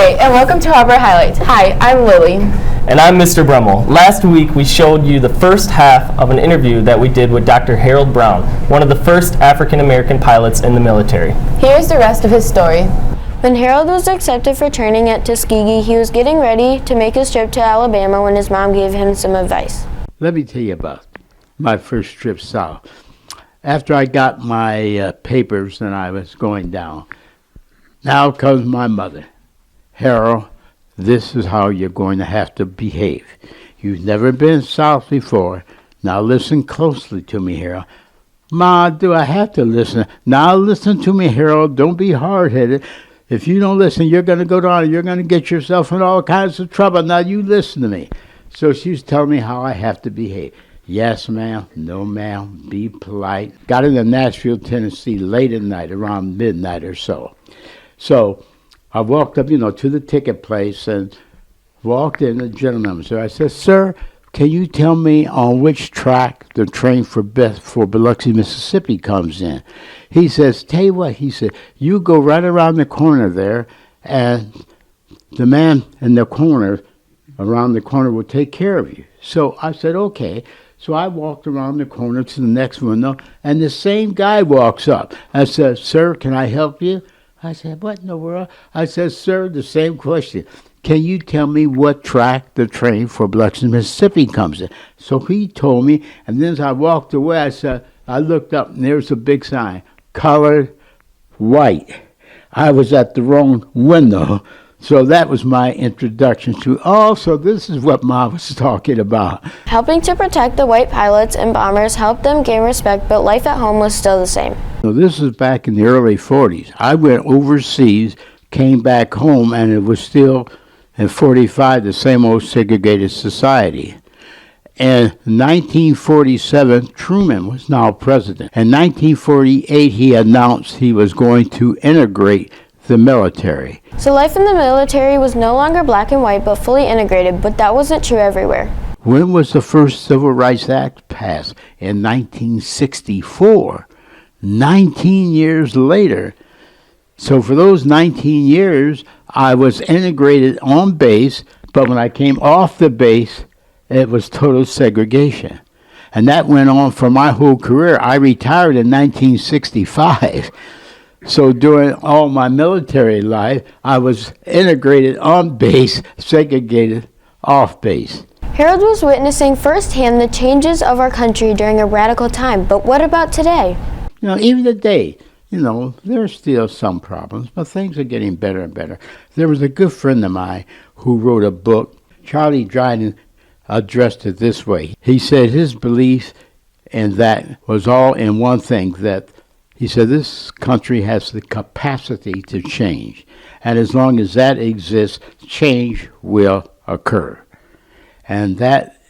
day, and welcome to Harbor Highlights. Hi, I'm Lily. And I'm Mr. Brummel. Last week we showed you the first half of an interview that we did with Dr. Harold Brown, one of the first African American pilots in the military. Here's the rest of his story. When Harold was accepted for training at Tuskegee, he was getting ready to make his trip to Alabama when his mom gave him some advice. Let me tell you about my first trip south. After I got my papers and I was going down, now comes my mother. Harold, this is how you're going to have to behave. You've never been south before. Now listen closely to me, Harold. Ma, do I have to listen? Now listen to me, Harold. Don't be hard-headed. If you don't listen, you're going to go down and you're going to get yourself in all kinds of trouble. Now you listen to me. So she's telling me how I have to behave. Yes, ma'am. No, ma'am. Be polite. Got into Nashville, Tennessee late at night, around midnight or so. So I walked up, to the ticket place and walked in. The gentleman. So I said, sir, can you tell me on which track the train for Biloxi, Mississippi comes in? He says, tell you what, he said, you go right around the corner there, and the man in the corner, around the corner, will take care of you. So I said, okay. So I walked around the corner to the next window, and the same guy walks up. I said, sir, can I help you? I said, what in the world? I said, sir, the same question. Can you tell me what track the train for Biloxi, Mississippi comes in? So he told me, and then as I walked away, I looked up, and there's a big sign, colored white. I was at the wrong window. So that was my introduction to, so this is what Ma was talking about. Helping to protect the white pilots and bombers helped them gain respect, but life at home was still the same. So this is back in the early 40s. I went overseas, came back home, and it was still, in 45, the same old segregated society. In 1947, Truman was now president. In 1948, he announced he was going to integrate the military. So life in the military was no longer black and white, but fully integrated, but that wasn't true everywhere. When was the first Civil Rights Act passed? In 1964. 19 years later. So for those 19 years, I was integrated on base, but when I came off the base, it was total segregation. And that went on for my whole career. I retired in 1965. So during all my military life, I was integrated on base, segregated off base. Harold was witnessing firsthand the changes of our country during a radical time, but what about today? Even today, there's still some problems, but things are getting better and better. There was a good friend of mine who wrote a book. Charlie Dryden addressed it this way. He said his belief in that was all in one thing, that he said this country has the capacity to change, and as long as that exists, change will occur. And that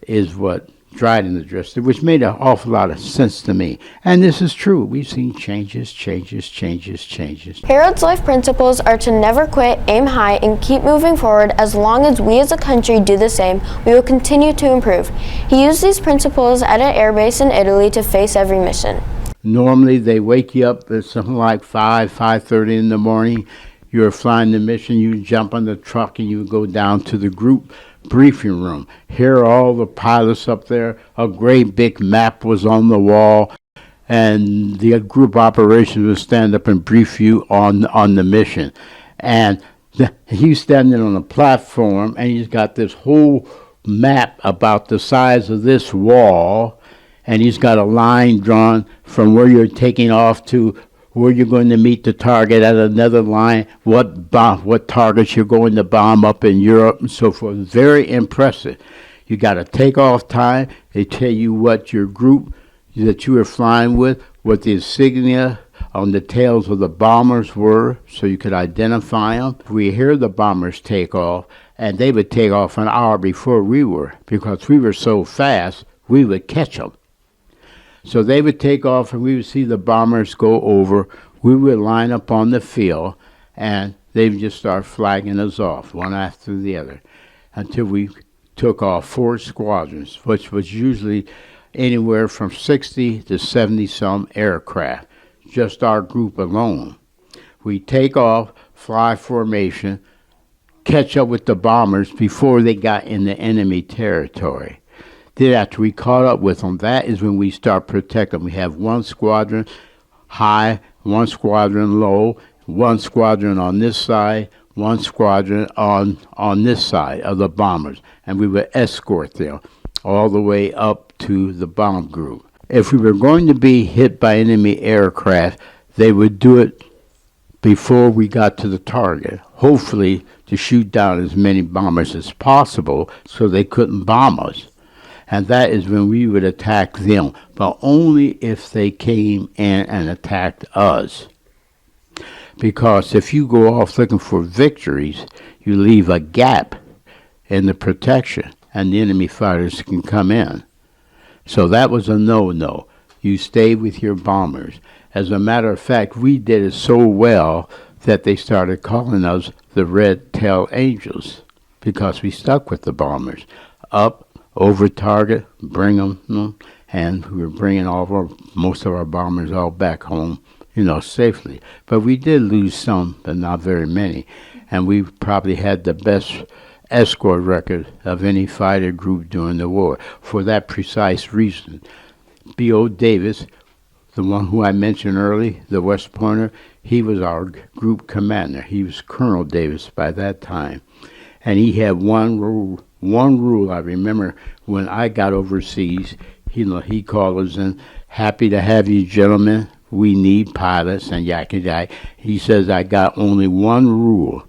is what Dryden addressed, which made an awful lot of sense to me. And this is true. We've seen changes. Harold's life principles are to never quit, aim high, and keep moving forward. As long as we as a country do the same, we will continue to improve. He used these principles at an airbase in Italy to face every mission. Normally, they wake you up at something like 5:30 in the morning. You're flying the mission. You jump on the truck and you go down to the group briefing room. Here are all the pilots up there. A great big map was on the wall, and the group operations will stand up and brief you on the mission. And he's standing on a platform, and he's got this whole map about the size of this wall. And he's got a line drawn from where you're taking off to where you're going to meet the target at another line, what targets you're going to bomb up in Europe and so forth. Very impressive. You got a takeoff time. They tell you what your group that you were flying with, what the insignia on the tails of the bombers were, so you could identify them. We hear the bombers take off, and they would take off an hour before we were, because we were so fast, we would catch them. So they would take off, and we would see the bombers go over. We would line up on the field, and they would just start flagging us off, one after the other, until we took off 4 squadrons, which was usually anywhere from 60 to 70-some aircraft, just our group alone. We take off, fly formation, catch up with the bombers before they got into enemy territory. Then after we caught up with them, that is when we start protecting them. We have one squadron high, one squadron low, one squadron on this side, one squadron on this side of the bombers, and we would escort them all the way up to the bomb group. If we were going to be hit by enemy aircraft, they would do it before we got to the target, hopefully to shoot down as many bombers as possible so they couldn't bomb us. And that is when we would attack them, but only if they came in and attacked us. Because if you go off looking for victories, you leave a gap in the protection, and the enemy fighters can come in. So that was a no-no. You stay with your bombers. As a matter of fact, we did it so well that they started calling us the Red-Tailed Angels, because we stuck with the bombers. Up, over target, bring them, and we were bringing most of our bombers all back home, safely. But we did lose some, but not very many. And we probably had the best escort record of any fighter group during the war for that precise reason. B.O. Davis, the one who I mentioned early, the West Pointer, he was our group commander. He was Colonel Davis by that time. And he had one rule. I remember when I got overseas, he called us in, "Happy to have you gentlemen. We need pilots," and yakety. He says, "I got only one rule,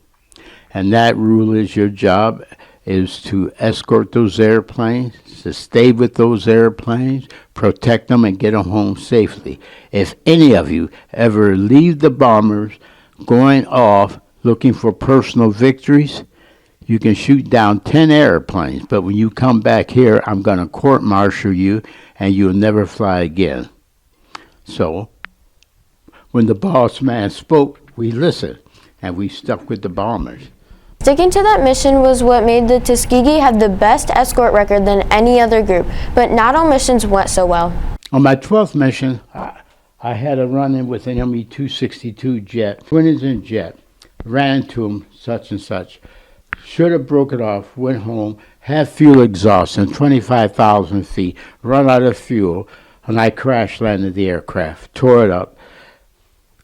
and that rule is your job is to escort those airplanes, to stay with those airplanes, protect them, and get them home safely. If any of you ever leave the bombers going off looking for personal victories, you can shoot down 10 airplanes, but when you come back here, I'm going to court-martial you, and you'll never fly again." So, when the boss man spoke, we listened, and we stuck with the bombers. Sticking to that mission was what made the Tuskegee have the best escort record than any other group, but not all missions went so well. On my 12th mission, I had a run-in with an ME-262 jet, twin-engine jet. Ran into him, such and such. Should have broke it off, went home, had fuel exhaustion, 25,000 feet, run out of fuel, and I crash-landed the aircraft, tore it up,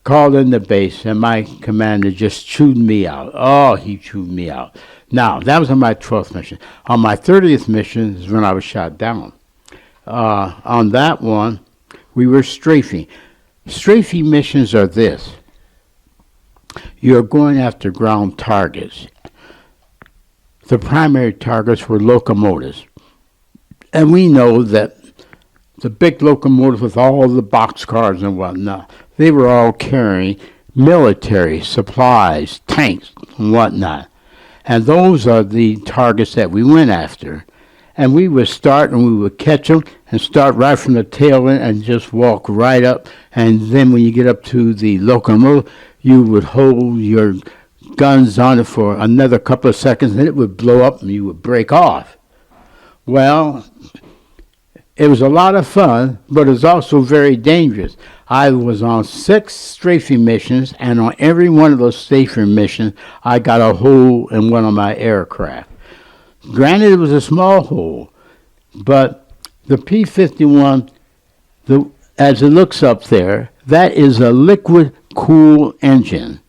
called in the base, and my commander just chewed me out. Oh, he chewed me out. Now, that was on my 12th mission. On my 30th mission is when I was shot down. On that one, we were strafing. Strafing missions are this. You're going after ground targets. The primary targets were locomotives. And we know that the big locomotives with all the boxcars and whatnot, they were all carrying military supplies, tanks, and whatnot. And those are the targets that we went after. And we would start and we would catch them and start right from the tail end and just walk right up. And then when you get up to the locomotive, you would hold your guns on it for another couple of seconds, and it would blow up and you would break off. Well, it was a lot of fun, but it was also very dangerous. I was on 6 strafing missions, and on every one of those strafing missions, I got a hole in one of my aircraft. Granted, it was a small hole, but the P-51, as it looks up there, that is a liquid cool engine,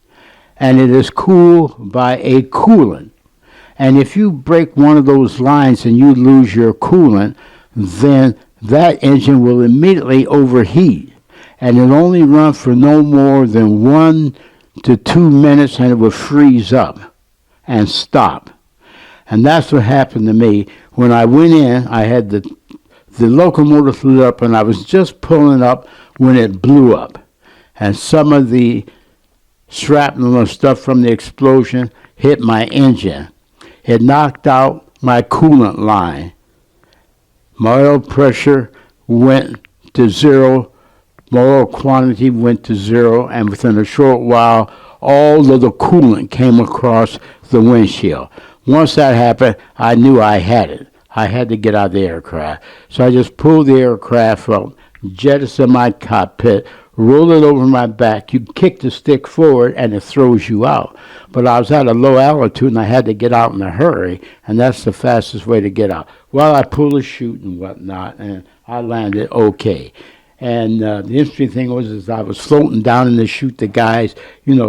and it is cooled by a coolant. And if you break one of those lines and you lose your coolant, then that engine will immediately overheat, and it'll only run for no more than 1 to 2 minutes, and it will freeze up and stop. And that's what happened to me. When I went in, I had the locomotive lit up, and I was just pulling up when it blew up. And some of the shrapnel and stuff from the explosion hit my engine. It knocked out my coolant line. My oil pressure went to zero. My oil quantity went to zero, and within a short while, all of the coolant came across the windshield. Once that happened, I knew I had it. I had to get out of the aircraft. So I just pulled the aircraft up, jettisoned my cockpit, roll it over my back, you kick the stick forward, and it throws you out. But I was at a low altitude, and I had to get out in a hurry, and that's the fastest way to get out. Well, I pulled a chute and whatnot, and I landed okay. And the interesting thing was is I was floating down in the chute. The guys,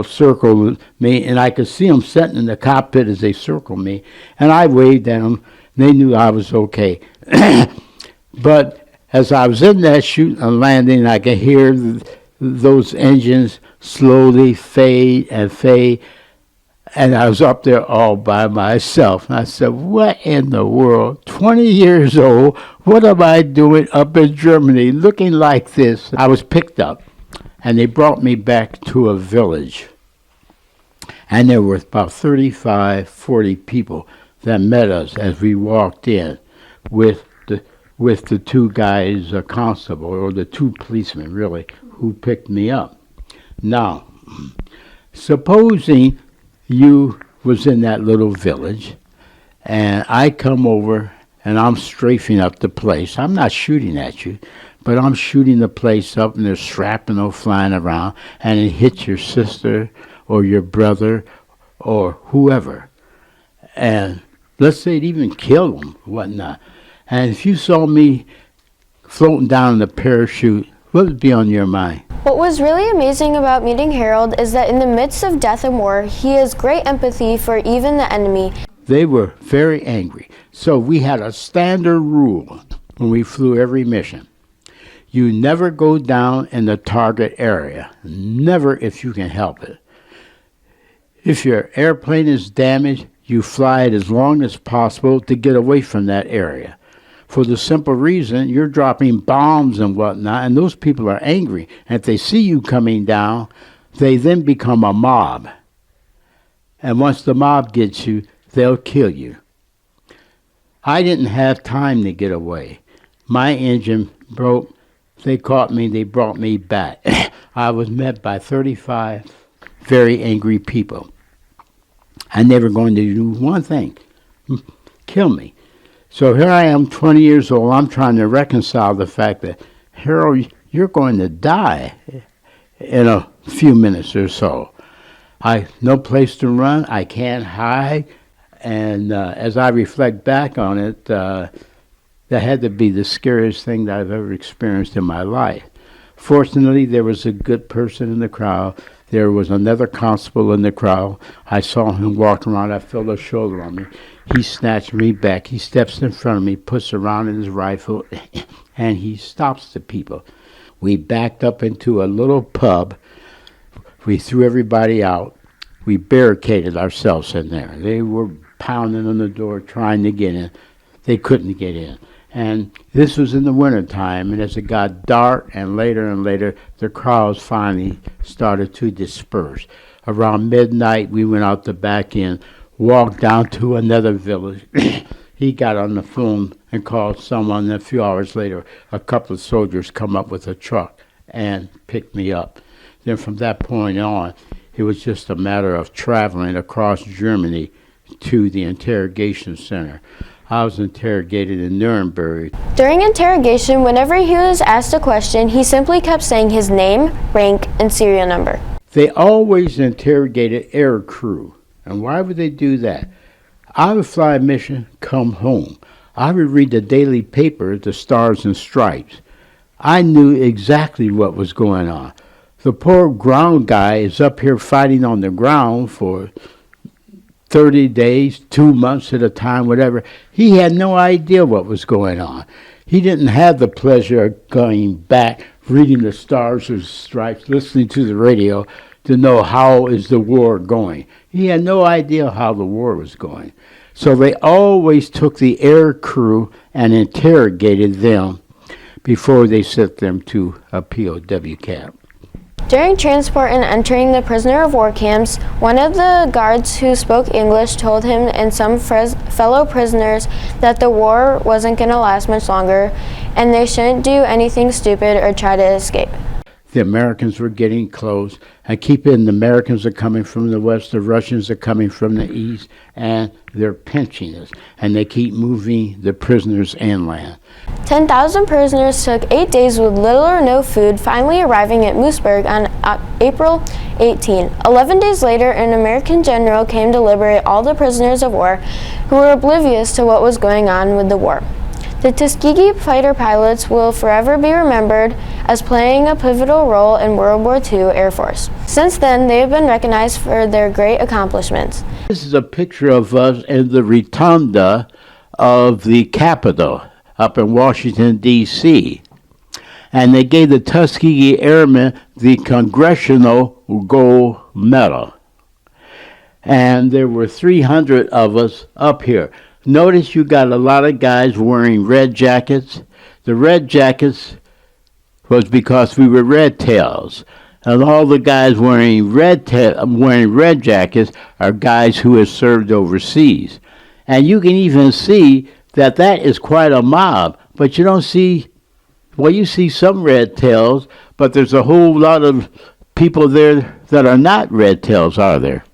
circled me, and I could see them sitting in the cockpit as they circled me. And I waved at them. They knew I was okay. But as I was in that chute and landing, I could hear those engines slowly fade and fade. And I was up there all by myself. And I said, what in the world? 20 years old, what am I doing up in Germany looking like this? I was picked up, and they brought me back to a village. And there were about 35, 40 people that met us as we walked in with the two guys, a constable, or the two policemen, really, who picked me up. Now, supposing you was in that little village, and I come over, and I'm strafing up the place. I'm not shooting at you, but I'm shooting the place up, and there's shrapnel flying around, and it hits your sister or your brother or whoever. And let's say it even killed them, whatnot. And if you saw me floating down in a parachute, what would be on your mind? What was really amazing about meeting Harold is that in the midst of death and war, he has great empathy for even the enemy. They were very angry. So we had a standard rule when we flew every mission. You never go down in the target area. Never if you can help it. If your airplane is damaged, you fly it as long as possible to get away from that area. For the simple reason you're dropping bombs and whatnot, and those people are angry. And if they see you coming down, they then become a mob. And once the mob gets you, they'll kill you. I didn't have time to get away. My engine broke. They caught me. They brought me back. I was met by 35 very angry people. And they were going to do one thing, kill me. So here I am, 20 years old. I'm trying to reconcile the fact that, Harold, you're going to die in a few minutes or so. No place to run. I can't hide. And as I reflect back on it, that had to be the scariest thing that I've ever experienced in my life. Fortunately, there was a good person in the crowd. There was another constable in the crowd. I saw him walk around. I felt a shoulder on me. He snatched me back. He steps in front of me, puts a round in his rifle, and he stops the people. We backed up into a little pub. We threw everybody out. We barricaded ourselves in there. They were pounding on the door, trying to get in. They couldn't get in. And this was in the wintertime, and as it got dark and later, the crowds finally started to disperse. Around midnight, we went out the back end, walked down to another village. He got on the phone and called someone, and a few hours later, a couple of soldiers come up with a truck and picked me up. Then from that point on, it was just a matter of traveling across Germany to the interrogation center. I was interrogated in Nuremberg. During interrogation, whenever he was asked a question, he simply kept saying his name, rank, and serial number. They always interrogated air crew. And why would they do that? I would fly a mission, come home. I would read the daily paper, the Stars and Stripes. I knew exactly what was going on. The poor ground guy is up here fighting on the ground for 30 days, 2 months at a time, whatever. He had no idea what was going on. He didn't have the pleasure of going back, reading the Stars and Stripes, listening to the radio to know how is the war going. He had no idea how the war was going. So they always took the air crew and interrogated them before they sent them to a POW camp. During transport and entering the prisoner of war camps, one of the guards who spoke English told him and some fellow prisoners that the war wasn't going to last much longer and they shouldn't do anything stupid or try to escape. the Americans were getting close. And keep in, the Americans are coming from the west, the Russians are coming from the east, and they're pinching us. And they keep moving the prisoners inland. 10,000 prisoners took 8 days with little or no food, finally arriving at Moosburg on April 18. 11 days later, an American general came to liberate all the prisoners of war who were oblivious to what was going on with the war. The Tuskegee fighter pilots will forever be remembered as playing a pivotal role in World War II Air Force. Since then, they have been recognized for their great accomplishments. This is a picture of us in the rotunda of the Capitol up in Washington, D.C. And they gave the Tuskegee Airmen the Congressional Gold Medal. And there were 300 of us up here. Notice you got a lot of guys wearing red jackets. The red jackets was because we were red tails. And all the guys wearing red jackets are guys who have served overseas. And you can even see that is quite a mob. But you don't see, well, you see some red tails, but there's a whole lot of people there that are not red tails, are there?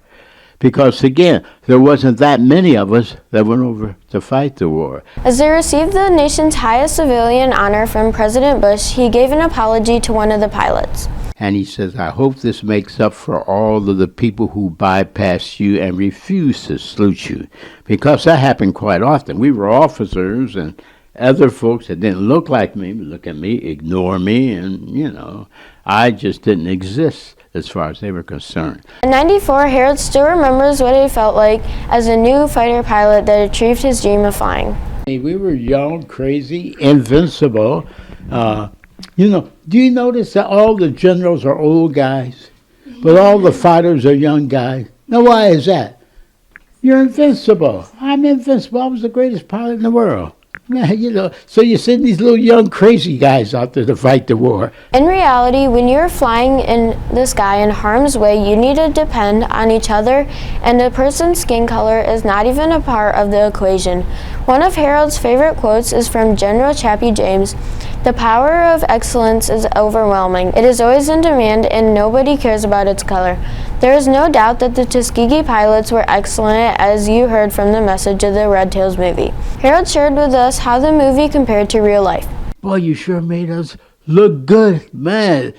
Because, again, there wasn't that many of us that went over to fight the war. As they received the nation's highest civilian honor from President Bush, he gave an apology to one of the pilots. And he says, I hope this makes up for all of the people who bypassed you and refused to salute you. Because that happened quite often. We were officers and other folks that didn't look like me would look at me, ignore me, and, I just didn't exist as far as they were concerned. In 94, Harold still remembers what it felt like as a new fighter pilot that achieved his dream of flying. We were young, crazy, invincible. Do you notice that all the generals are old guys, but all the fighters are young guys? Now, why is that? You're invincible. I'm invincible. I was the greatest pilot in the world. So you send these little young crazy guys out there to fight the war. In reality, when you're flying in the sky in harm's way, you need to depend on each other, and a person's skin color is not even a part of the equation. One of Harold's favorite quotes is from General Chappie James. The power of excellence is overwhelming. It is always in demand, and nobody cares about its color. There is no doubt that the Tuskegee pilots were excellent, as you heard from the message of the Red Tails movie. Harold shared with us how the movie compared to real life. Boy, you sure made us look good. Man,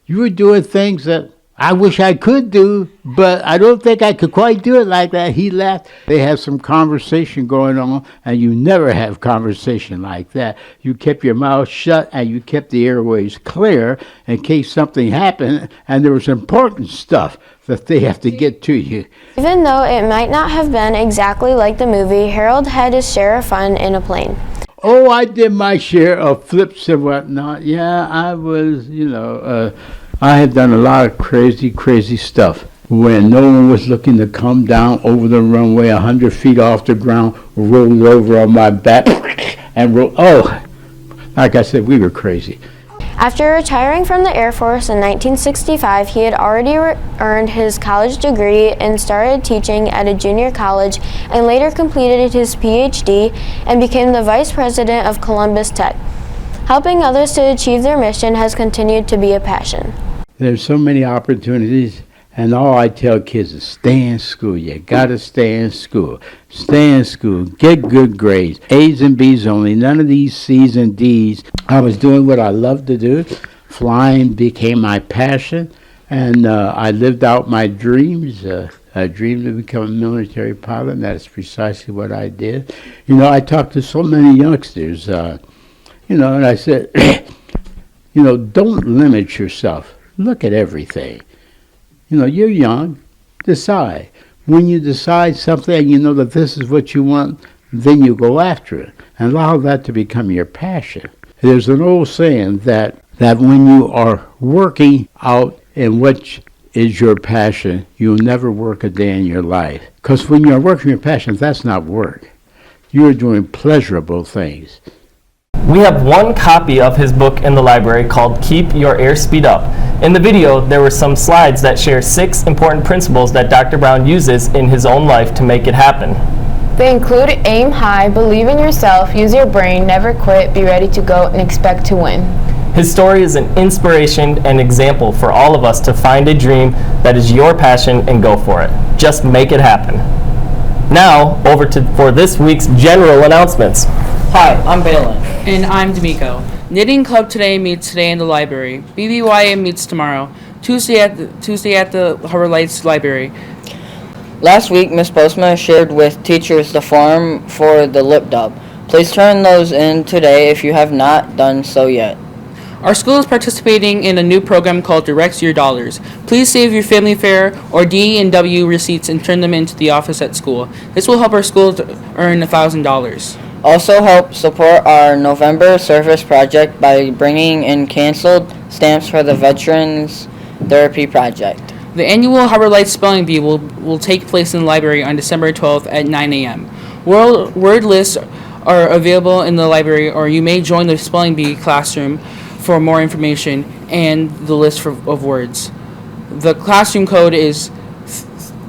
you were doing things that I wish I could do, but I don't think I could quite do it like that. He laughed. They had some conversation going on, and you never have conversation like that. You kept your mouth shut, and you kept the airways clear in case something happened, and there was important stuff that they have to get to you. Even though it might not have been exactly like the movie, Harold had his share of fun in a plane. Oh, I did my share of flips and whatnot. Yeah, I was, I had done a lot of crazy stuff. When no one was looking to come down over the runway 100 feet off the ground, rolled over on my back, and like I said, we were crazy. After retiring from the Air Force in 1965, he had already earned his college degree and started teaching at a junior college, and later completed his PhD and became the vice president of Columbus Tech. Helping others to achieve their mission has continued to be a passion. There's so many opportunities, and all I tell kids is stay in school. You gotta stay in school. Stay in school. Get good grades. A's and B's only. None of these C's and D's. I was doing what I loved to do. Flying became my passion, and I lived out my dreams. I dreamed to become a military pilot, and that's precisely what I did. I talked to so many youngsters, and I said, don't limit yourself. Look at everything. You're young. Decide. When you decide something and you know that this is what you want, then you go after it and allow that to become your passion. There's an old saying that when you are working out in what is your passion, you'll never work a day in your life. Because when you're working your passion, that's not work. You're doing pleasurable things. We have one copy of his book in the library called Keep Your Airspeed Up. In the video, there were some slides that share 6 important principles that Dr. Brown uses in his own life to make it happen. They include aim high, believe in yourself, use your brain, never quit, be ready to go, and expect to win. His story is an inspiration and example for all of us to find a dream that is your passion and go for it. Just make it happen. Now, for this week's general announcements. Hi, I'm Balin. And I'm D'Amico. Knitting Club today meets today in the library. BBYM meets tomorrow, Tuesday at the Harbor Lights Library. Last week, Ms. Postma shared with teachers the form for the lip dub. Please turn those in today if you have not done so yet. Our school is participating in a new program called Direct Your Dollars. Please save your family fare or D&W receipts and turn them into the office at school. This will help our school to earn $1,000. Also help support our November service project by bringing in canceled stamps for the Veterans Therapy Project. The annual Harbor Lights Spelling Bee will take place in the library on December 12th at 9 a.m. Word lists are available in the library, or you may join the Spelling Bee classroom for more information and the list of words. The classroom code is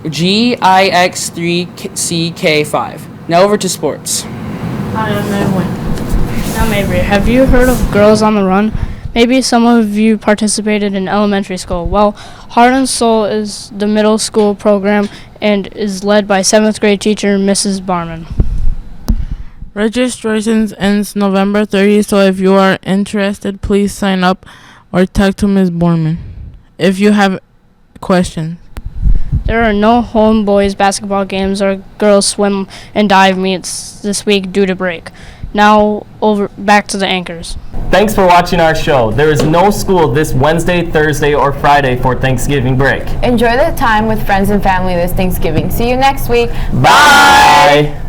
GIX3CK5. Now over to sports. Hi, I'm Edwin. I'm Avery. Have you heard of Girls on the Run? Maybe some of you participated in elementary school. Well, Heart and Soul is the middle school program and is led by 7th grade teacher Mrs. Barman. Registrations ends November 30th, so if you are interested, please sign up or talk to Ms. Borman if you have questions. There are no home boys basketball games or girls swim and dive meets this week due to break. Now back to the anchors. Thanks for watching our show. There is no school this Wednesday, Thursday, or Friday for Thanksgiving break. Enjoy the time with friends and family this Thanksgiving. See you next week. Bye!